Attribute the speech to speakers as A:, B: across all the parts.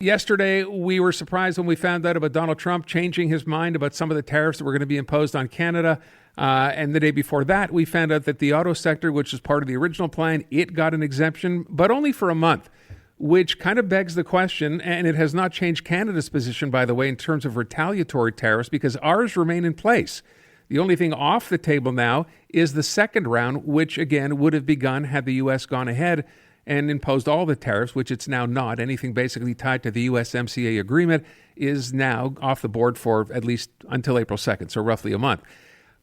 A: Yesterday, we were surprised when we found out about Donald Trump changing his mind about some of the tariffs that were going to be imposed on Canada. And the day before that, we found out that the auto sector, which is part of the original plan, it got an exemption, but only for a month, which kind of begs the question, and it has not changed Canada's position, by the way, in terms of retaliatory tariffs, because ours remain in place. The only thing off the table now is the second round, which, again, would have begun had the U.S. gone ahead and imposed all the tariffs, which it's now not. Anything basically tied to the USMCA agreement is now off the board for at least until April 2nd, so roughly a month.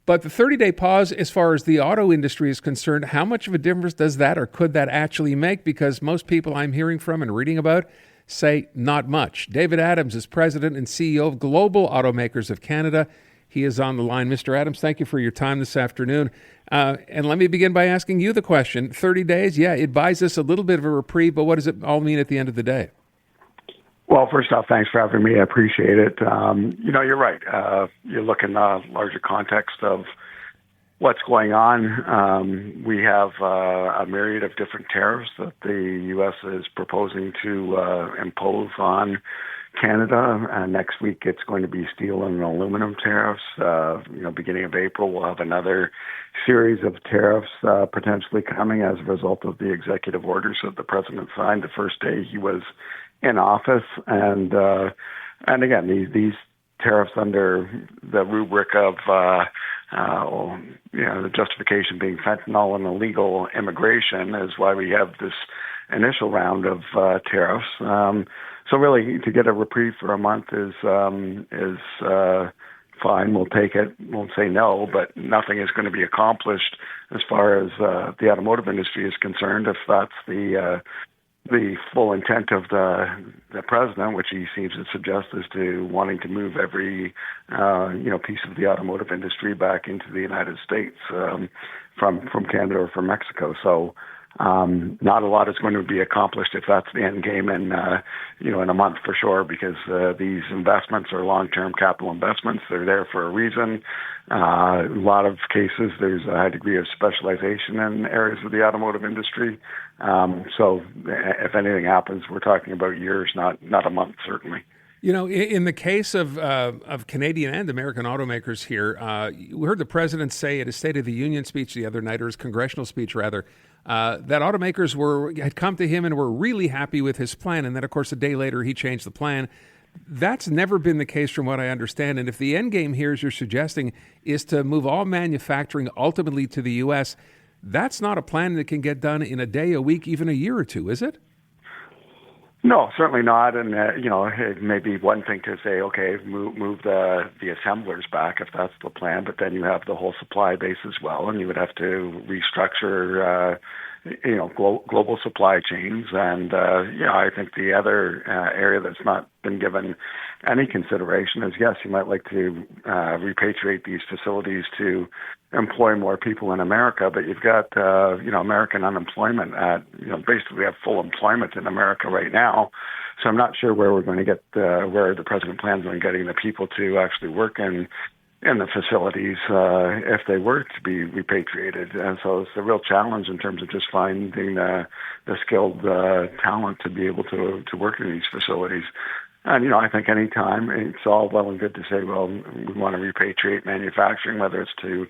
A: But the 30-day pause, as far as the auto industry is concerned, how much of a difference does that or could that actually make? Because most people I'm hearing from and reading about say not much. David Adams is president and CEO of Global Automakers of Canada. He is on the line. Mr. Adams, thank you for your time this afternoon. And let me begin by asking you the question. 30 days, yeah, it buys us a little bit of a reprieve, but what does it all mean at the end of the day?
B: Well, first off, thanks for having me. I appreciate it. You're right. You look in the larger context of what's going on. We have a myriad of different tariffs that the U.S. is proposing to impose on Canada. Next week, it's going to be steel and aluminum tariffs. Beginning of April, we'll have another series of tariffs potentially coming as a result of the executive orders that the president signed the first day he was in office. And again, these tariffs under the rubric of the justification being fentanyl and illegal immigration is why we have this initial round of tariffs. So really, to get a reprieve for a month is fine. We'll take it. Won't say no, but nothing is going to be accomplished as far as the automotive industry is concerned. If that's the full intent of the president, which he seems to suggest, is to wanting to move every piece of the automotive industry back into the United States from Canada or from Mexico. So. Not a lot is going to be accomplished if that's the end game in a month for sure, because these investments are long-term capital investments. They're there for a reason. A lot of cases, there's a high degree of specialization in areas of the automotive industry. So if anything happens, we're talking about years, not a month, certainly.
A: You know, in the case of Canadian and American automakers here, we heard the president say at his State of the Union speech the other night, or his congressional speech rather, that automakers had come to him and were really happy with his plan. And then, of course, a day later, he changed the plan. That's never been the case from what I understand. And if the end game here, as you're suggesting, is to move all manufacturing ultimately to the U.S., that's not a plan that can get done in a day, a week, even a year or two, is it?
B: No, certainly not. And, it may be one thing to say, okay, move the assemblers back if that's the plan, but then you have the whole supply base as well, and you would have to restructure, global supply chains. And, I think the other area that's not been given any consideration is, yes, you might like to repatriate these facilities to employ more people in America, but you've got, American unemployment at, basically we have full employment in America right now. So I'm not sure where we're going to get, where the president plans on getting the people to actually work in the facilities if they were to be repatriated. And so it's a real challenge in terms of just finding the skilled talent to be able to work in these facilities. And, I think any time it's all well and good to say, well, we want to repatriate manufacturing, whether it's to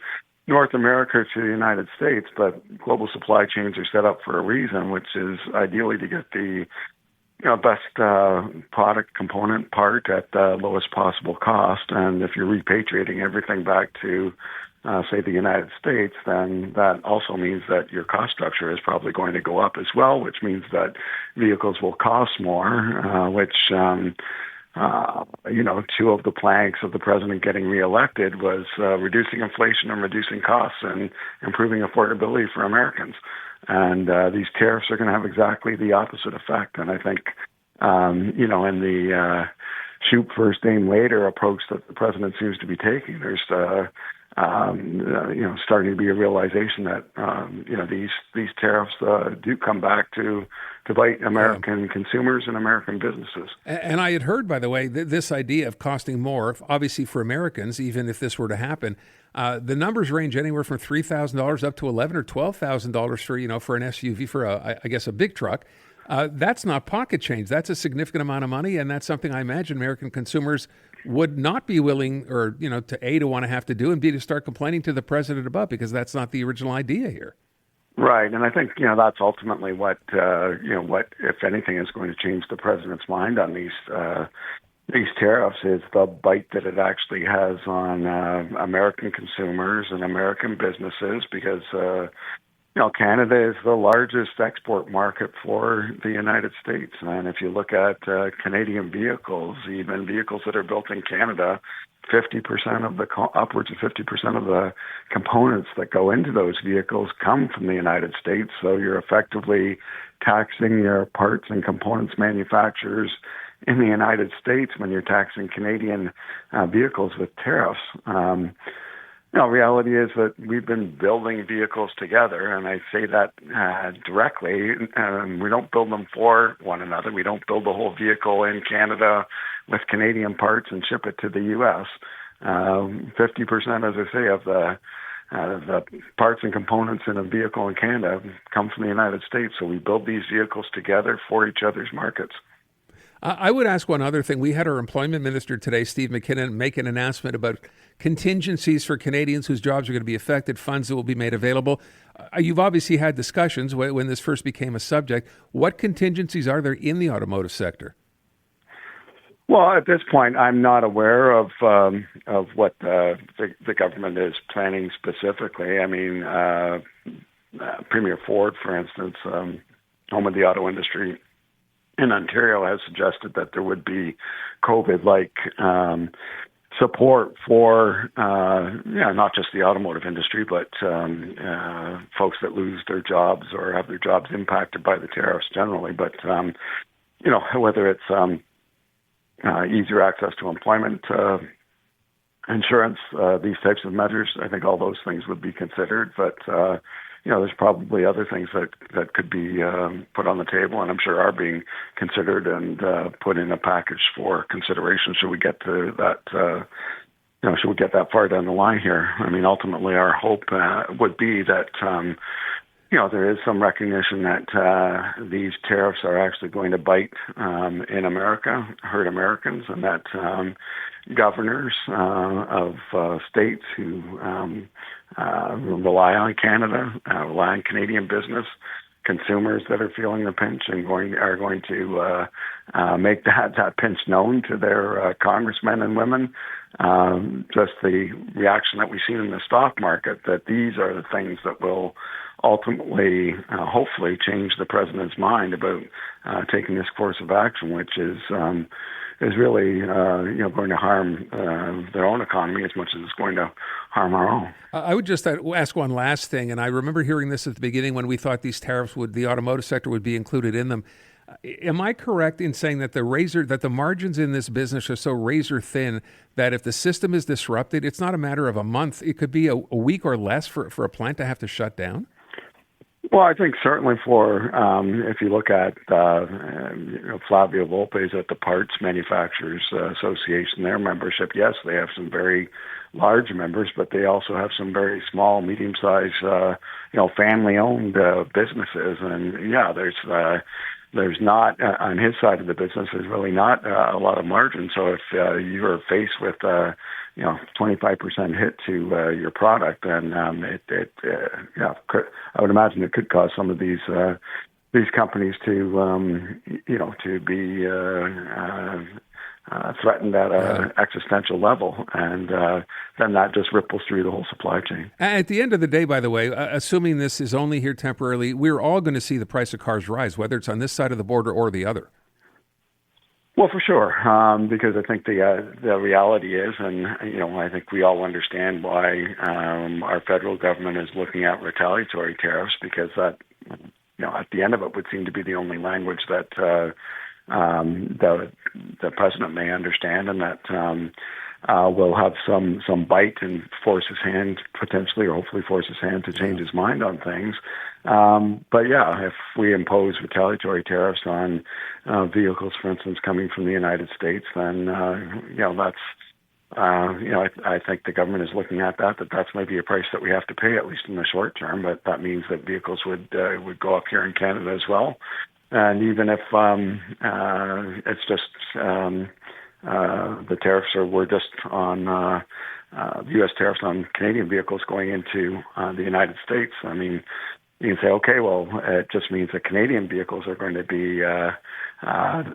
B: North America or to the United States, but global supply chains are set up for a reason, which is ideally to get the best product component part at the lowest possible cost. And if you're repatriating everything back to, say, the United States, then that also means that your cost structure is probably going to go up as well, which means that vehicles will cost more, which, two of the planks of the president getting reelected was reducing inflation and reducing costs and improving affordability for Americans. And these tariffs are going to have exactly the opposite effect. And I think, in the shoot first, aim later approach that the president seems to be taking, there's starting to be a realization that these tariffs do come back to bite American consumers and American businesses.
A: And I had heard, by the way, this idea of costing more, obviously for Americans, even if this were to happen, the numbers range anywhere from $3,000 up to $11,000 or $12,000 for an SUV, for a big truck. That's not pocket change. That's a significant amount of money, and that's something I imagine American consumers would not be willing, or to want to have to do, and B, to start complaining to the president about, because that's not the original idea here.
B: Right, and I think that's ultimately what what, if anything, is going to change the president's mind on these tariffs is the bite that it actually has on American consumers and American businesses, because Canada is the largest export market for the United States, and if you look at Canadian vehicles, even vehicles that are built in Canada, 50% of upwards of 50% of the components that go into those vehicles come from the United States. So you're effectively taxing your parts and components manufacturers in the United States when you're taxing Canadian vehicles with tariffs. Reality is that we've been building vehicles together, and I say that directly. We don't build them for one another. We don't build the whole vehicle in Canada with Canadian parts and ship it to the U.S. 50%, as I say, of the parts and components in a vehicle in Canada come from the United States. So we build these vehicles together for each other's markets.
A: I would ask one other thing. We had our employment minister today, Steve McKinnon, make an announcement about contingencies for Canadians whose jobs are going to be affected, funds that will be made available. You've obviously had discussions when this first became a subject. What contingencies are there in the automotive sector?
B: Well, at this point, I'm not aware of what the government is planning specifically. I mean, Premier Ford, for instance, home of the auto industry in Ontario, has suggested that there would be COVID-like support for, not just the automotive industry, but folks that lose their jobs or have their jobs impacted by the tariffs generally. But, whether it's easier access to employment insurance, these types of measures, I think all those things would be considered. But, there's probably other things that could be put on the table, and I'm sure are being considered and put in a package for consideration should we get to that, should we get that far down the line here. I mean, ultimately our hope would be that, there is some recognition that these tariffs are actually going to bite in America, hurt Americans, and that governors of states who rely on Canada, rely on Canadian business, consumers that are feeling the pinch and are going to make that pinch known to their congressmen and women. Just the reaction that we've seen in the stock market, that these are the things that will ultimately, hopefully, change the president's mind about taking this course of action, which is really going to harm their own economy as much as it's going to harm our own.
A: I would just ask one last thing, and I remember hearing this at the beginning when we thought these tariffs the automotive sector would be included in them. Am I correct in saying that the margins in this business are so razor thin that if the system is disrupted, it's not a matter of a month, it could be a week or less for a plant to have to shut down?
B: Well, I think certainly for, if you look at Flavio Volpe's at the Parts Manufacturers Association, their membership, yes, they have some very large members, but they also have some very small, medium-sized, family-owned businesses. And yeah, there's not, on his side of the business, there's really not a lot of margin. So if you are faced with 25% hit to your product, then I would imagine it could cause some of these companies to be threatened at an existential level, and then that just ripples through the whole supply chain.
A: At the end of the day, by the way, assuming this is only here temporarily, we're all going to see the price of cars rise, whether it's on this side of the border or the other.
B: Well, for sure, because I think the reality is, and I think we all understand why our federal government is looking at retaliatory tariffs, because that, at the end of it, would seem to be the only language that the president may understand, and that will have some bite and force his hand, potentially, or hopefully force his hand to change his mind on things. But yeah, if we impose retaliatory tariffs on vehicles, for instance, coming from the United States, then that's I think the government is looking at that's maybe a price that we have to pay, at least in the short term. But that means that vehicles would go up here in Canada as well. And even if it's just the tariffs were just on the U.S. tariffs on Canadian vehicles going into the United States, I mean, you can say, okay, well, it just means that Canadian vehicles are going to be,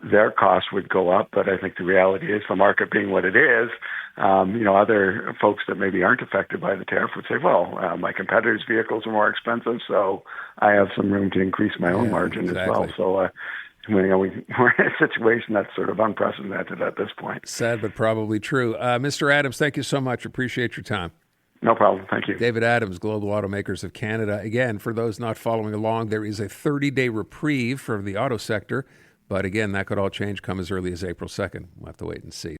B: their costs would go up. But I think the reality is the market being what it is, other folks that maybe aren't affected by the tariff would say, well, my competitors' vehicles are more expensive, so I have some room to increase my own margin as well. So, we're in a situation that's sort of unprecedented at this point.
A: Sad, but probably true. Mr. Adams, thank you so much. Appreciate your time.
B: No problem. Thank you.
A: David Adams, Global Automakers of Canada. Again, for those not following along, there is a 30-day reprieve for the auto sector. But again, that could all change come as early as April 2nd. We'll have to wait and see.